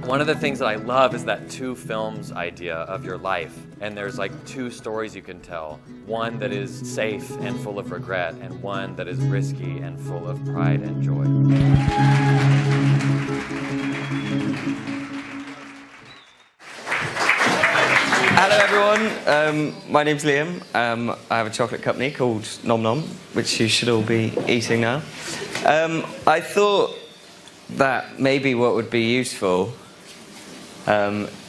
One of the things that I love is that two films idea of your life. And there's like two stories you can tell. One that is safe and full of regret, and one that is risky and full of pride and joy. Hello everyone, my name's Liam. I have a chocolate company called Nom Nom, which you should all be eating now. I thought that maybe what would be useful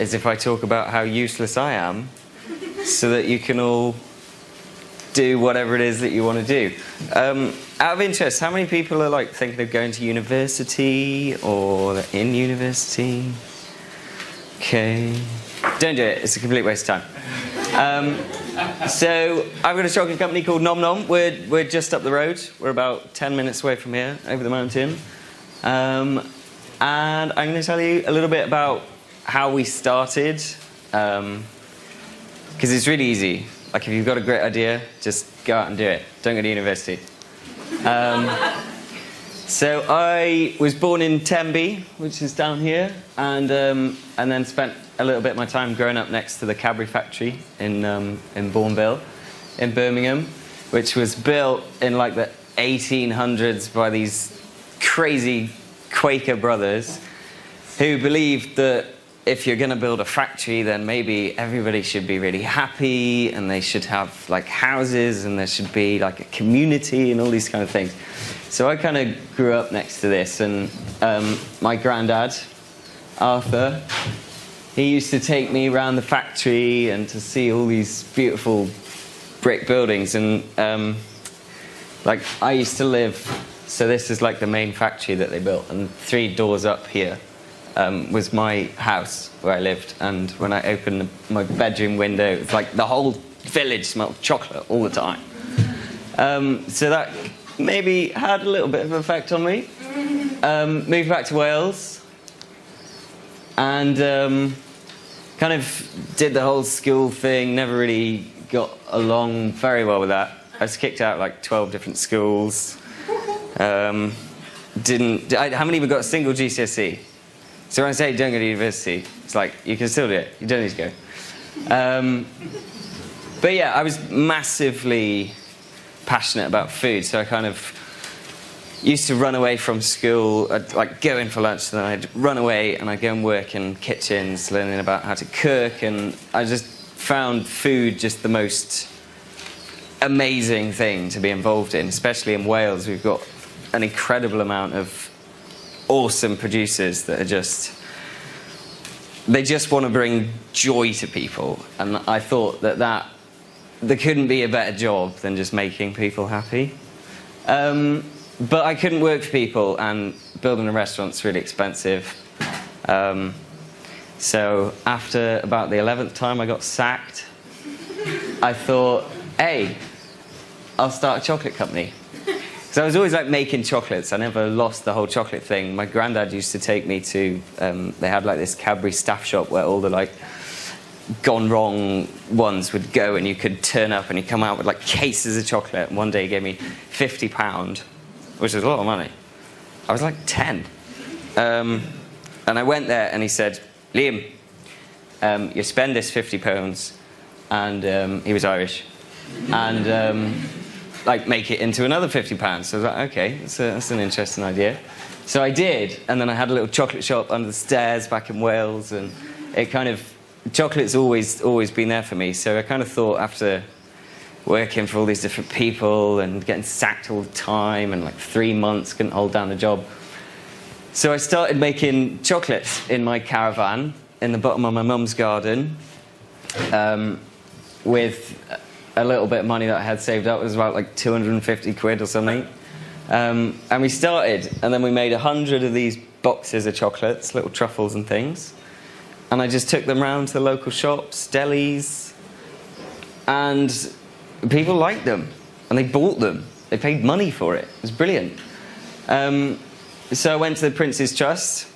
is if I talk about how useless I am, so that you can all do whatever it is that you want to do. Out of interest, how many people are like thinking of going to university or in university? Okay. Don't do it, it's a complete waste of time. So I've got a chocolate company called Nom Nom. We're just up the road. We're about 10 minutes away from here, over the mountain. And I'm going to tell you a little bit about how we started, because it's really easy. Like, if you've got a great idea, just go out and do it. Don't go to university. So I was born in Tenby, which is down here, and then spent a little bit of my time growing up next to the Cadbury factory in Bourneville, in Birmingham, which was built in like the 1800s by these crazy Quaker brothers who believed that if you're going to build a factory, then maybe everybody should be really happy, and they should have like houses, and there should be like a community and all these kind of things. So I kind of grew up next to this, and my granddad, Arthur, he used to take me around the factory and to see all these beautiful brick buildings. And like, I used to live, so this is like the main factory that they built, and 3 doors up here was my house where I lived. And when I opened my bedroom window, it was like the whole village smelled of chocolate all the time. So that maybe had a little bit of an effect on me. Moved back to Wales and kind of did the whole school thing, never really got along very well with that. I was kicked out like 12 different schools. I haven't even got a single GCSE. So when I say don't go to university, it's like, you can still do it. You don't need to go. But yeah, I was massively passionate about food, so I kind of used to run away from school. I'd like go in for lunch, then I'd run away and I'd go and work in kitchens, learning about how to cook, and I just found food just the most amazing thing to be involved in, especially in Wales. We've got an incredible amount of awesome producers that are they just want to bring joy to people, and I thought that there couldn't be a better job than just making people happy. But I couldn't work for people, and building a restaurant's really expensive. So after about the 11th time I got sacked, I thought, hey, I'll start a chocolate company. So I was always like making chocolates. I never lost the whole chocolate thing. My granddad used to take me to, they had like this Cadbury staff shop where all the like gone wrong ones would go, and you could turn up and he'd come out with like cases of chocolate. And one day he gave me £50, which was a lot of money. I was like 10. And I went there and he said, Liam, you spend this £50, and he was Irish, and like make it into another £50. So I was like, okay, that's an interesting idea. So I did, and then I had a little chocolate shop under the stairs back in Wales, and it kind of, chocolate's always been there for me. So I kind of thought, after working for all these different people and getting sacked all the time, and like 3 months couldn't hold down a job, so I started making chocolates in my caravan in the bottom of my mum's garden, with a little bit of money that I had saved up. It was about like 250 quid or something. And we started, and then we made 100 of these boxes of chocolates, little truffles and things. And I just took them round to the local shops, delis, and people liked them, and they bought them. They paid money for it. It was brilliant. So I went to the Prince's Trust,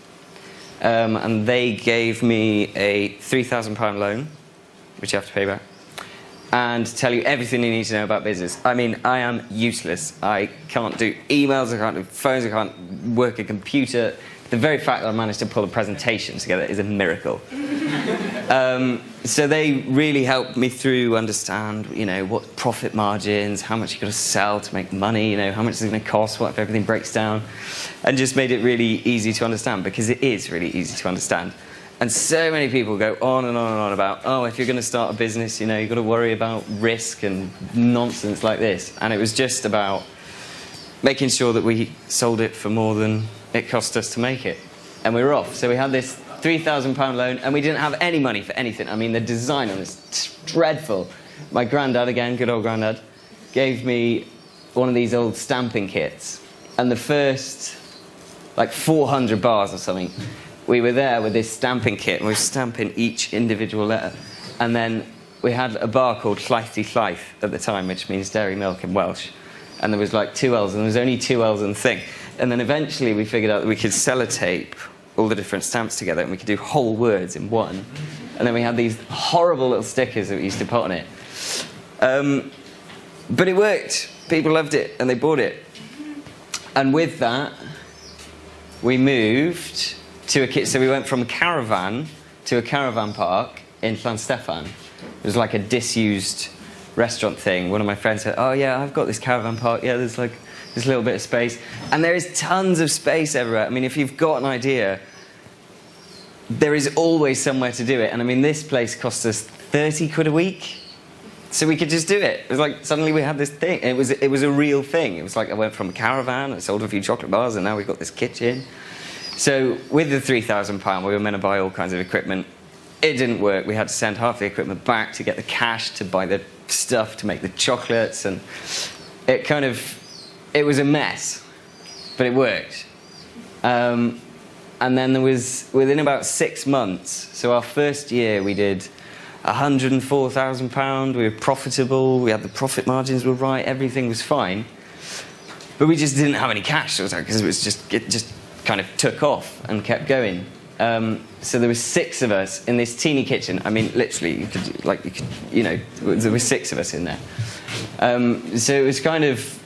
and they gave me a £3,000 loan, which you have to pay back, and tell you everything you need to know about business. I mean, I am useless. I can't do emails, I can't do phones, I can't work a computer. the very fact that I managed to pull a presentation together is a miracle. So they really helped me through understand, what profit margins, how much you've got to sell to make money, how much it's going to cost, what if everything breaks down, and just made it really easy to understand, because it is really easy to understand. And so many people go on and on and on about, if you're going to start a business, you've got to worry about risk and nonsense like this. And it was just about making sure that we sold it for more than it cost us to make it. And we were off. So we had this £3,000 loan, and we didn't have any money for anything. I mean, the design on it's dreadful. My granddad, again, good old granddad, gave me one of these old stamping kits. And the first, 400 bars or something, we were there with this stamping kit, and we were stamping each individual letter. And then we had a bar called Llaethu Llaeth at the time, which means dairy milk in Welsh. And there was 2 L's, and there was only 2 L's in the thing. And then eventually we figured out that we could sellotape all the different stamps together, and we could do whole words in one. And then we had these horrible little stickers that we used to put on it. But it worked. People loved it, and they bought it. And with that, we moved to so we went from a caravan to a caravan park in Llanstefan. It was like a disused restaurant thing. One of my friends said, "Oh yeah, I've got this caravan park. Yeah, there's this little bit of space." And there is tons of space everywhere. I mean, if you've got an idea, there is always somewhere to do it. And I mean, this place cost us 30 quid a week. So we could just do it. It was like suddenly we had this thing. It was a real thing. It was like I went from a caravan, I sold a few chocolate bars, and now we've got this kitchen. So with the £3,000, we were meant to buy all kinds of equipment. It didn't work. We had to send half the equipment back to get the cash to buy the stuff to make the chocolates, and it was a mess, but it worked. And then there was, within about 6 months, so our first year we did £104,000. We were profitable. We had the profit margins were right. Everything was fine, but we just didn't have any cash. Because it just kind of took off and kept going. So there were 6 of us in this teeny kitchen. I mean, literally, there were 6 of us in there. So it was kind of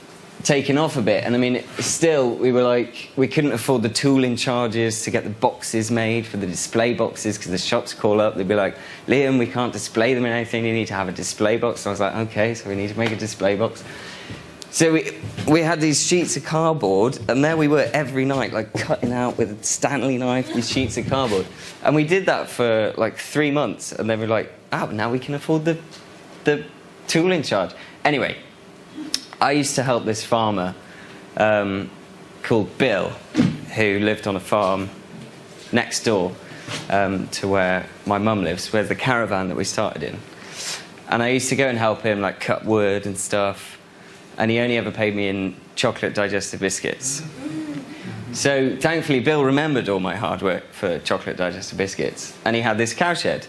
taken off a bit, and I mean, still, we couldn't afford the tooling charges to get the boxes made for the display boxes, because the shops call up, they'd be like, "Liam, we can't display them in anything, you need to have a display box." So I was like, okay, so we need to make a display box. So we had these sheets of cardboard, and there we were every night, cutting out with a Stanley knife these sheets of cardboard. And we did that for 3 months, and then we're like, now we can afford the tooling charge. Anyway, I used to help this farmer called Bill, who lived on a farm next door to where my mum lives, where's the caravan that we started in. And I used to go and help him cut wood and stuff. And he only ever paid me in chocolate digestive biscuits. So thankfully, Bill remembered all my hard work for chocolate digestive biscuits. And he had this cowshed.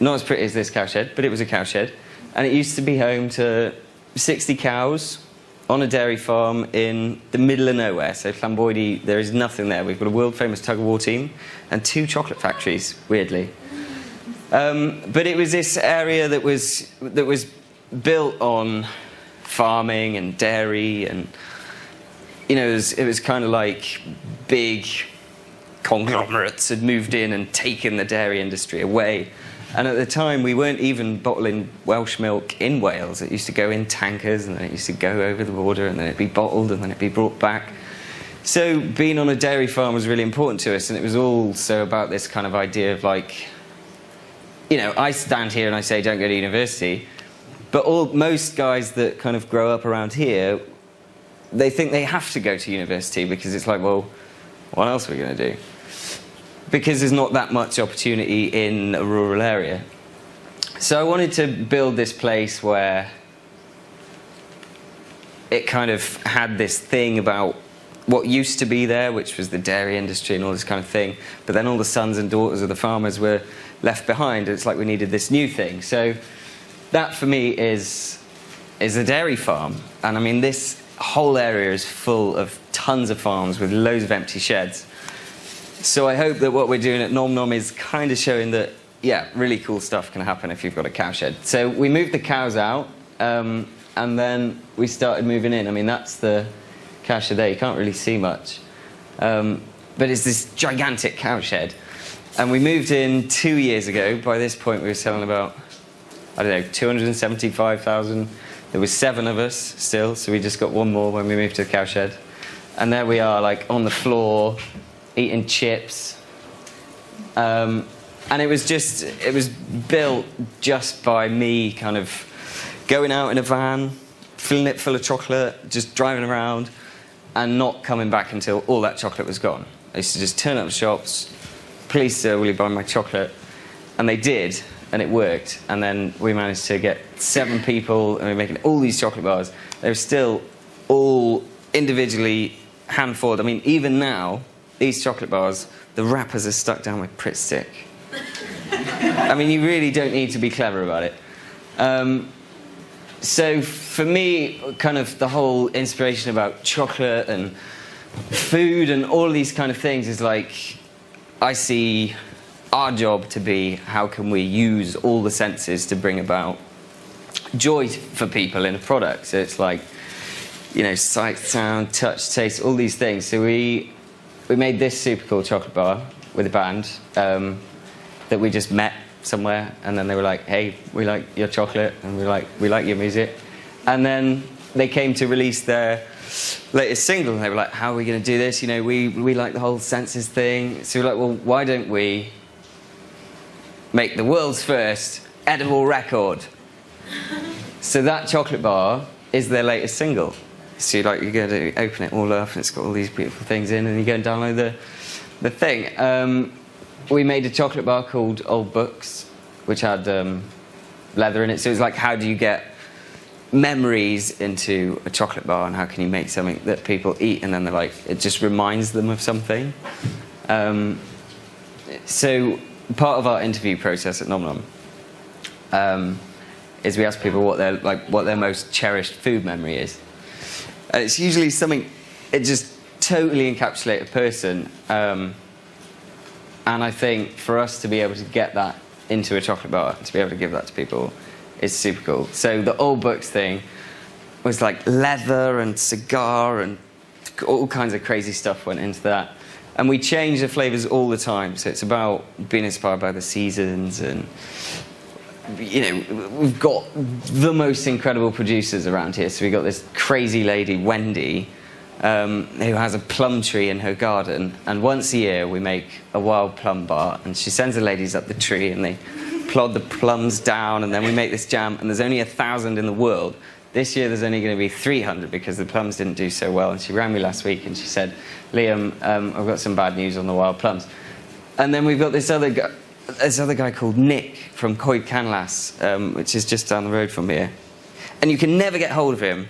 Not as pretty as this cowshed, but it was a cowshed. And it used to be home to 60 cows on a dairy farm in the middle of nowhere. So Llanboidy, there is nothing there. We've got a world-famous tug-of-war team and 2 chocolate factories, weirdly. But it was this area that was built on farming and dairy, and it was kind of like big conglomerates had moved in and taken the dairy industry away. And at the time, we weren't even bottling Welsh milk in Wales. It used to go in tankers, and then it used to go over the border, and then it'd be bottled, and then it'd be brought back. So being on a dairy farm was really important to us, and it was also about this kind of idea of I stand here and I say don't go to university, but most guys that kind of grow up around here, they think they have to go to university, because it's like, well, what else are we going to do? Because there's not that much opportunity in a rural area. So I wanted to build this place where it kind of had this thing about what used to be there, which was the dairy industry and all this kind of thing, but then all the sons and daughters of the farmers were left behind. It's like we needed this new thing. So that for me is a dairy farm. And I mean, this whole area is full of tons of farms with loads of empty sheds. So I hope that what we're doing at Nom Nom is kind of showing that, yeah, really cool stuff can happen if you've got a cowshed. So we moved the cows out, and then we started moving in. I mean, that's the cowshed there. You can't really see much. but it's this gigantic cowshed. And we moved in 2 years ago. By this point, we were selling about, I don't know, 275,000. There was 7 of us still, so we just got 1 more when we moved to the cowshed. And there we are, like on the floor, eating chips. And it was built just by me kind of going out in a van, filling it full of chocolate, just driving around, and not coming back until all that chocolate was gone. I used to just turn up shops, please sir, will you buy my chocolate? And they did, and it worked. And then we managed to get 7 people, and we were making all these chocolate bars. They were still all individually hand-formed. I mean, even now, these chocolate bars, the wrappers are stuck down with Pritt stick. I mean, you really don't need to be clever about it. So for me, kind of the whole inspiration about chocolate and food and all these kind of things is like, I see our job to be how can we use all the senses to bring about joy for people in a product. So it's like, you know, sight, sound, touch, taste, all these things. So we made this super cool chocolate bar with a band that we just met somewhere, and then they were like, hey, we like your chocolate, and we like your music. And then they came to release their latest single, and they were like, how are we going to do this? You know, we like the whole senses thing. So we were like, well, why don't we make the world's first edible record? So that chocolate bar is their latest single. So you go to open it all up, and it's got all these beautiful things in, and you go and download the thing. We made a chocolate bar called Old Books, which had leather in it. So it was like, how do you get memories into a chocolate bar, and how can you make something that people eat and then they're like, it just reminds them of something. So part of our interview process at Nom Nom is we ask people what their most cherished food memory is. And it's usually something, it just totally encapsulates a person. And I think for us to be able to get that into a chocolate bar, to be able to give that to people, is super cool. So the Old Books thing was like leather and cigar and all kinds of crazy stuff went into that. And we change the flavours all the time. So it's about being inspired by the seasons, and you know, we've got the most incredible producers around here. So we've got this crazy lady, Wendy, who has a plum tree in her garden, and once a year we make a wild plum bar, and she sends the ladies up the tree and they plod the plums down, and then we make this jam, and there's only 1,000 in the world. This year there's only going to be 300 because the plums didn't do so well. And she rang me last week and she said, Liam, I've got some bad news on the wild plums. And then we've got this other guy called Nick from Coed Canlas, which is just down the road from here, and you can never get hold of him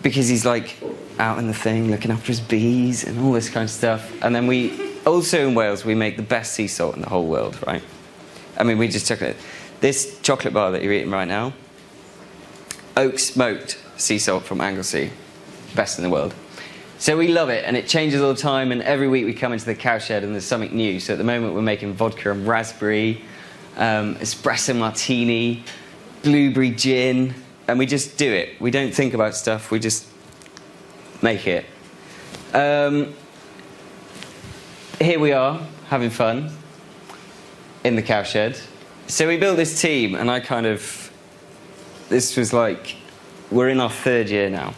because he's like out in the thing looking after his bees and all this kind of stuff. And then we also in Wales we make the best sea salt in the whole world, right? I mean, we just took it. This chocolate bar that you're eating right now, oak smoked sea salt from Anglesey, best in the world. So we love it, and it changes all the time, and every week we come into the cowshed and there's something new. So at the moment we're making vodka and raspberry, espresso martini, blueberry gin, and we just do it. We don't think about stuff, we just make it. Here we are, having fun in the cowshed. So we built this team, and this was like, we're in our 3rd year now.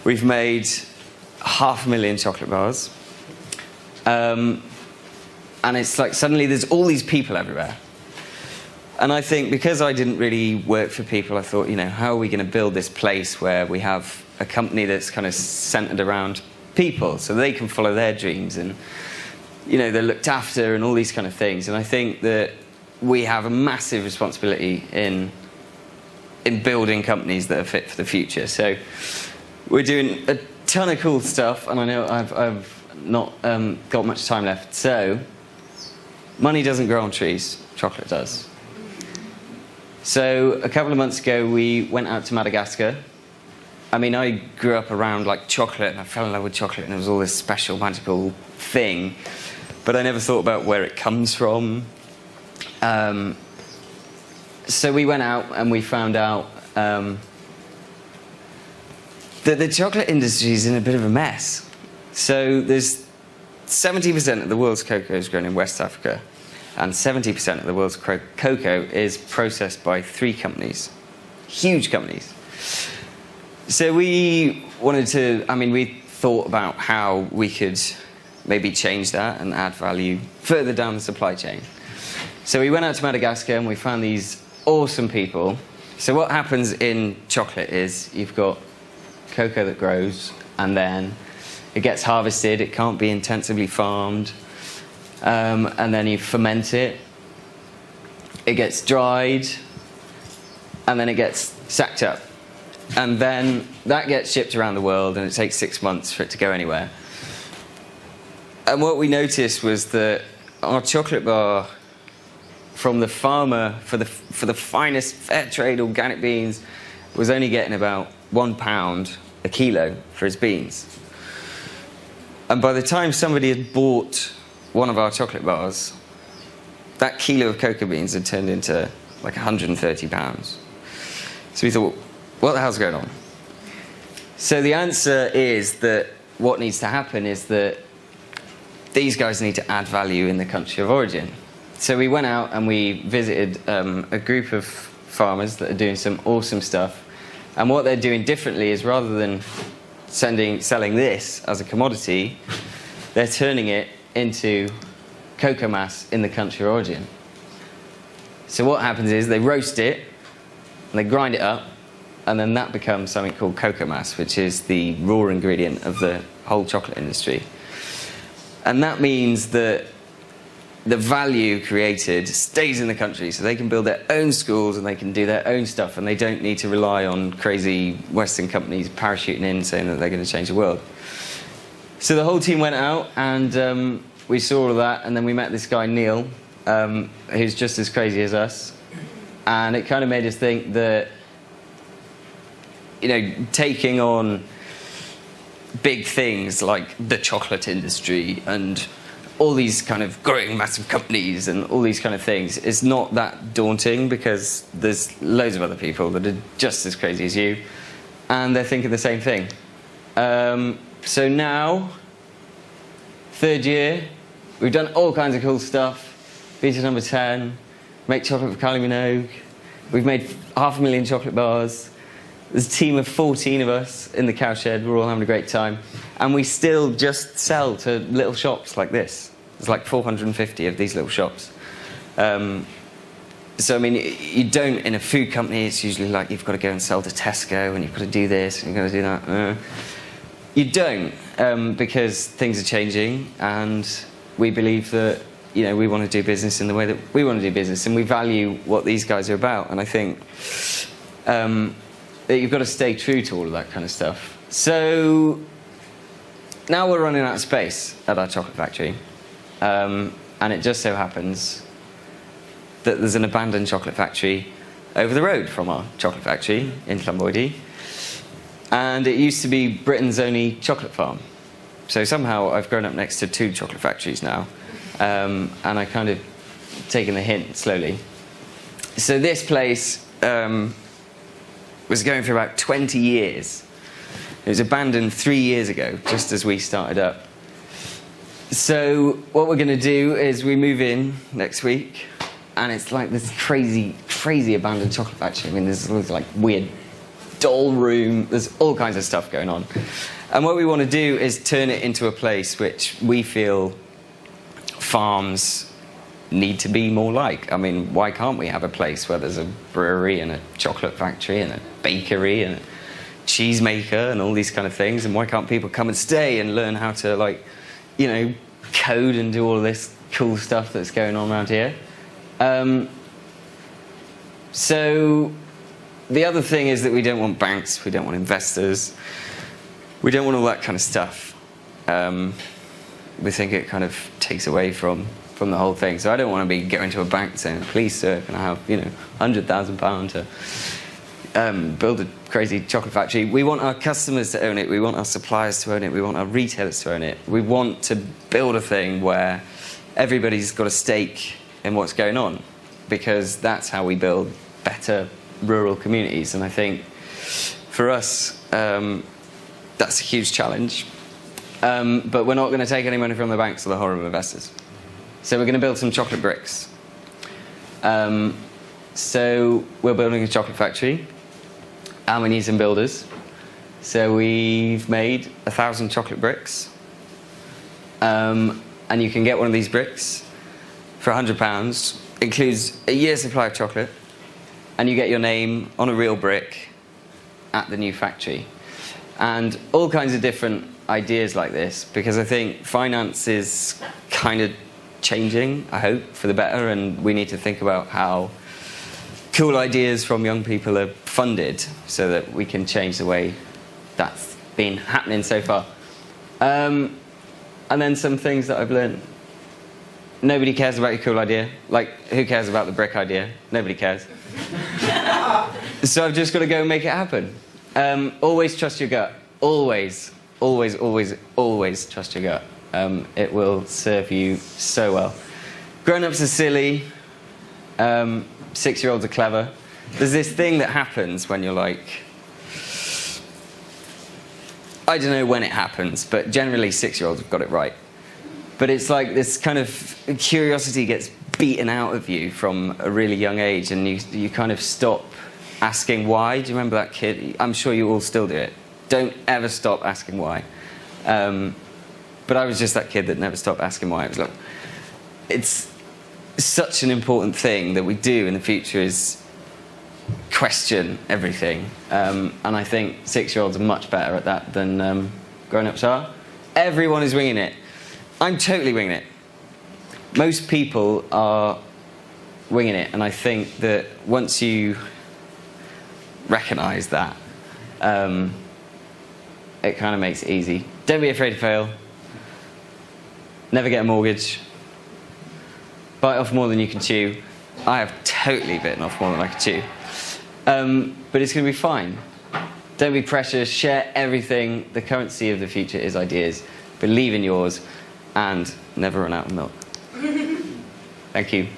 We've made 500,000 chocolate bars. And it's like suddenly there's all these people everywhere. And I think because I didn't really work for people, I thought, you know, how are we going to build this place where we have a company that's kind of centered around people so they can follow their dreams, and, you know, they're looked after and all these kind of things. And I think that we have a massive responsibility in building companies that are fit for the future. So we're doing a ton of cool stuff, and I know I've not got much time left. So money doesn't grow on trees, chocolate does. So a couple of months ago we went out to Madagascar. I mean, I grew up around like chocolate, and I fell in love with chocolate, and it was all this special magical thing, but I never thought about where it comes from. So we went out and we found out that the chocolate industry is in a bit of a mess. So there's 70% of the world's cocoa is grown in West Africa, and 70% of the world's cocoa is processed by 3 companies, huge companies. So we thought about how we could maybe change that and add value further down the supply chain. So we went out to Madagascar and we found these awesome people. So what happens in chocolate is you've got cocoa that grows, and then it gets harvested. It can't be intensively farmed, and then you ferment it. It gets dried, and then it gets sacked up, and then that gets shipped around the world, and it takes 6 months for it to go anywhere. And what we noticed was that our chocolate bar, from the farmer for the finest fair trade organic beans, was only getting about £1 a kilo for his beans. And by the time somebody had bought one of our chocolate bars, that kilo of cocoa beans had turned into like £130. So we thought, what the hell's going on? So the answer is that what needs to happen is that these guys need to add value in the country of origin. So we went out and we visited a group of farmers that are doing some awesome stuff. And what they're doing differently is, rather than selling this as a commodity, they're turning it into cocoa mass in the country of origin. So what happens is they roast it and they grind it up, and then that becomes something called cocoa mass, which is the raw ingredient of the whole chocolate industry. And that means that the value created stays in the country, so they can build their own schools and they can do their own stuff, and they don't need to rely on crazy Western companies parachuting in saying that they're going to change the world. So the whole team went out and we saw all of that, and then we met this guy Neil, who's just as crazy as us, and it kind of made us think that, you know, taking on big things like the chocolate industry and all these kind of growing massive companies and all these kind of things is not that daunting, because there's loads of other people that are just as crazy as you, and they're thinking the same thing. So now, 3rd year, we've done all kinds of cool stuff. Beta number 10, make chocolate for Kylie Minogue. We've made 500,000 chocolate bars. There's a team of 14 of us in the cowshed. We're all having a great time. And we still just sell to little shops like this. There's like 450 of these little shops. So, I mean, you don't, in a food company, it's usually like you've got to go and sell to Tesco and you've got to do this and you've got to do that. You don't, because things are changing, and we believe that, you know, we want to do business in the way that we want to do business, and we value what these guys are about. And I think that you've got to stay true to all of that kind of stuff. So now we're running out of space at our chocolate factory, and it just so happens that there's an abandoned chocolate factory over the road from our chocolate factory in Llanboidy, and it used to be Britain's only chocolate farm. So somehow I've grown up next to 2 chocolate factories now, and I kind of taken the hint slowly. So this place was going for about 20 years. It was abandoned 3 years ago, just as we started up. So what we're going to do is we move in next week, and it's like this crazy, crazy abandoned chocolate factory. I mean, there's like weird doll room. There's all kinds of stuff going on. And what we want to do is turn it into a place which we feel farms need to be more like. I mean, why can't we have a place where there's a brewery and a chocolate factory and a bakery and a cheesemaker and all these kind of things? And why can't people come and stay and learn how to, like, you know, code and do all this cool stuff that's going on around here? So the other thing is that we don't want banks, we don't want investors, we don't want all that kind of stuff. We think it kind of takes away from the whole thing. So I don't want to be going to a bank saying, please sir, can I have, you know, £100,000 to build a crazy chocolate factory. We want our customers to own it, we want our suppliers to own it, we want our retailers to own it. We want to build a thing where everybody's got a stake in what's going on, because that's how we build better rural communities. And I think for us, that's a huge challenge. but we're not going to take any money from the banks or the horrible investors. So we're going to build some chocolate bricks. So we're building a chocolate factory, and we need some builders. So we've made 1,000 chocolate bricks. And you can get one of these bricks for £100. Includes a year's supply of chocolate, and you get your name on a real brick at the new factory. And all kinds of different ideas like this, because I think finance is kind of changing, I hope, for the better, and we need to think about how cool ideas from young people are funded so that we can change the way that's been happening so far. And then some things that I've learned. Nobody cares about your cool idea. Like, who cares about the brick idea? Nobody cares. So I've just got to go and make it happen. Always trust your gut. Always, always, always, always trust your gut. It will serve you so well. Grown-ups are silly. 6-year-olds are clever. There's this thing that happens when you're like, I don't know when it happens, but generally 6-year-olds have got it right. But it's like this kind of curiosity gets beaten out of you from a really young age, and you kind of stop asking why. Do you remember that kid? I'm sure you all still do it. Don't ever stop asking why. But I was just that kid that never stopped asking why. It was like, it's such an important thing that we do in the future is question everything. And I think 6-year-olds are much better at that than grown-ups are. Everyone is winging it. I'm totally winging it. Most people are winging it, and I think that once you recognise that, it kind of makes it easy. Don't be afraid to fail. Never get a mortgage. Bite off more than you can chew. I have totally bitten off more than I can chew. But it's going to be fine. Don't be precious. Share everything. The currency of the future is ideas. Believe in yours, and never run out of milk. Thank you.